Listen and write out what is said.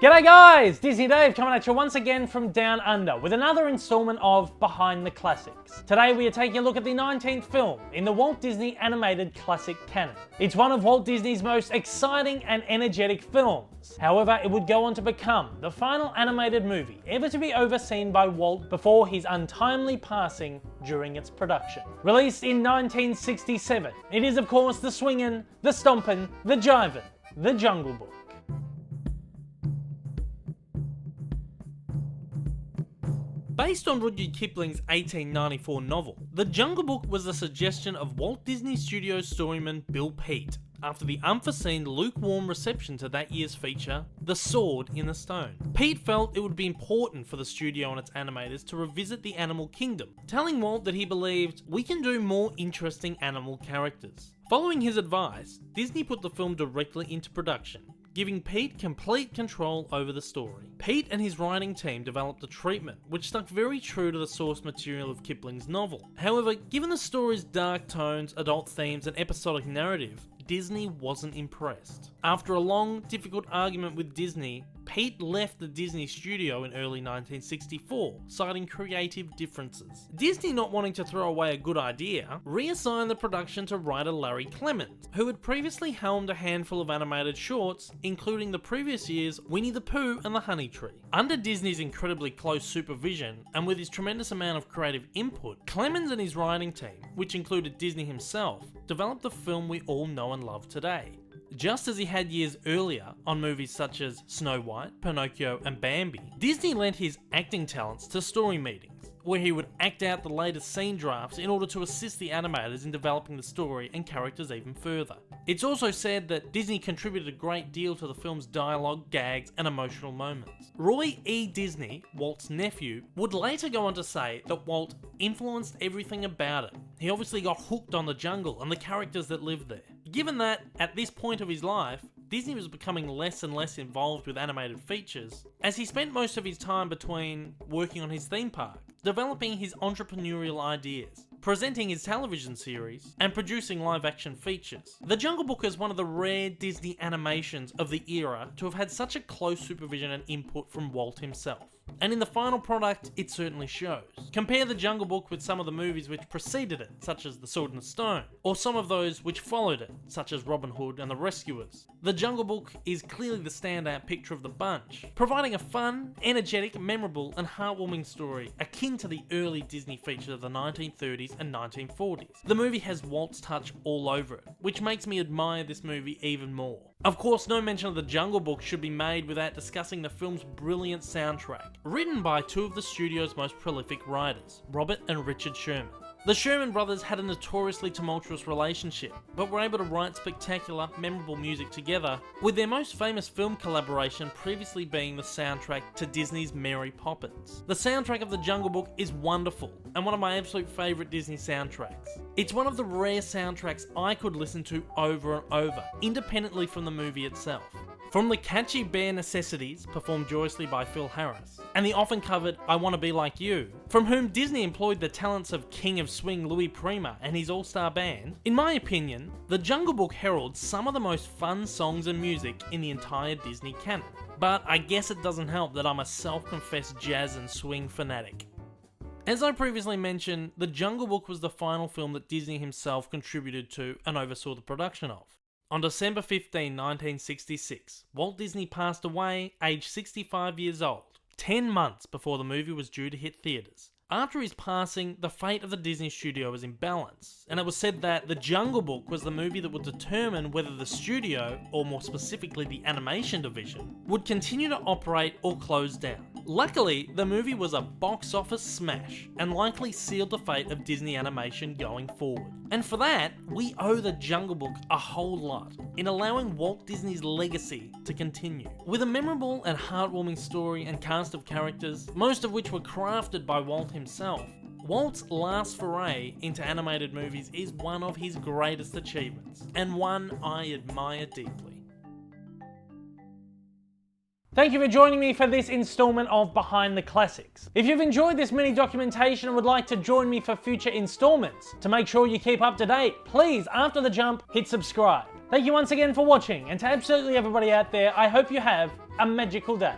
G'day guys, Disney Dave coming at you once again from Down Under with another installment of Behind the Classics. Today we are taking a look at the 19th film in the Walt Disney animated classic canon. It's one of Walt Disney's most exciting and energetic films. However, it would go on to become the final animated movie ever to be overseen by Walt before his untimely passing during its production. Released in 1967, it is of course the swingin', the stompin', the jivin', the Jungle Book. Based on Rudyard Kipling's 1894 novel, The Jungle Book was the suggestion of Walt Disney Studios storyman Bill Peet, after the unforeseen lukewarm reception to that year's feature, The Sword in the Stone. Peet felt it would be important for the studio and its animators to revisit the animal kingdom, telling Walt that he believed, "We can do more interesting animal characters." Following his advice, Disney put the film directly into production, giving Peet complete control over the story. Peet and his writing team developed a treatment which stuck very true to the source material of Kipling's novel. However, given the story's dark tones, adult themes, and episodic narrative, Disney wasn't impressed. After a long, difficult argument with Disney, Peet left the Disney studio in early 1964, citing creative differences. Disney, not wanting to throw away a good idea, reassigned the production to writer Larry Clemens, who had previously helmed a handful of animated shorts, including the previous year's Winnie the Pooh and the Honey Tree. Under Disney's incredibly close supervision, and with his tremendous amount of creative input, Clemens and his writing team, which included Disney himself, developed the film we all know and love today. Just as he had years earlier on movies such as Snow White, Pinocchio, and Bambi, Disney lent his acting talents to story meetings, where he would act out the latest scene drafts in order to assist the animators in developing the story and characters even further. It's also said that Disney contributed a great deal to the film's dialogue, gags, and emotional moments. Roy E. Disney, Walt's nephew, would later go on to say that Walt influenced everything about it. He obviously got hooked on the jungle and the characters that lived there. Given that, at this point of his life, Disney was becoming less and less involved with animated features, as he spent most of his time between working on his theme park, developing his entrepreneurial ideas, presenting his television series, and producing live-action features. The Jungle Book is one of the rare Disney animations of the era to have had such a close supervision and input from Walt himself. And in the final product, it certainly shows. Compare The Jungle Book with some of the movies which preceded it, such as The Sword in the Stone, or some of those which followed it, such as Robin Hood and The Rescuers. The Jungle Book is clearly the standout picture of the bunch, providing a fun, energetic, memorable, and heartwarming story akin to the early Disney features of the 1930s and 1940s. The movie has Walt's touch all over it, which makes me admire this movie even more. Of course, no mention of The Jungle Book should be made without discussing the film's brilliant soundtrack, written by two of the studio's most prolific writers, Robert and Richard Sherman. The Sherman brothers had a notoriously tumultuous relationship, but were able to write spectacular, memorable music together, with their most famous film collaboration previously being the soundtrack to Disney's Mary Poppins. The soundtrack of The Jungle Book is wonderful, and one of my absolute favourite Disney soundtracks. It's one of the rare soundtracks I could listen to over and over, independently from the movie itself. From the catchy Bare Necessities, performed joyously by Phil Harris, and the often covered I Wanna Be Like You, from whom Disney employed the talents of King of Swing Louis Prima and his all-star band, in my opinion, The Jungle Book heralds some of the most fun songs and music in the entire Disney canon. But I guess it doesn't help that I'm a self-confessed jazz and swing fanatic. As I previously mentioned, The Jungle Book was the final film that Disney himself contributed to and oversaw the production of. On December 15, 1966, Walt Disney passed away, aged 65 years old, 10 months before the movie was due to hit theatres. After his passing, the fate of the Disney studio was in balance, and it was said that The Jungle Book was the movie that would determine whether the studio, or more specifically the animation division, would continue to operate or close down. Luckily, the movie was a box office smash, and likely sealed the fate of Disney animation going forward. And for that, we owe The Jungle Book a whole lot, in allowing Walt Disney's legacy to continue. With a memorable and heartwarming story and cast of characters, most of which were crafted by Walt himself, Walt's last foray into animated movies is one of his greatest achievements, and one I admire deeply. Thank you for joining me for this installment of Behind the Classics. If you've enjoyed this mini documentation and would like to join me for future installments, to make sure you keep up to date, please, after the jump, hit subscribe. Thank you once again for watching, and to absolutely everybody out there, I hope you have a magical day.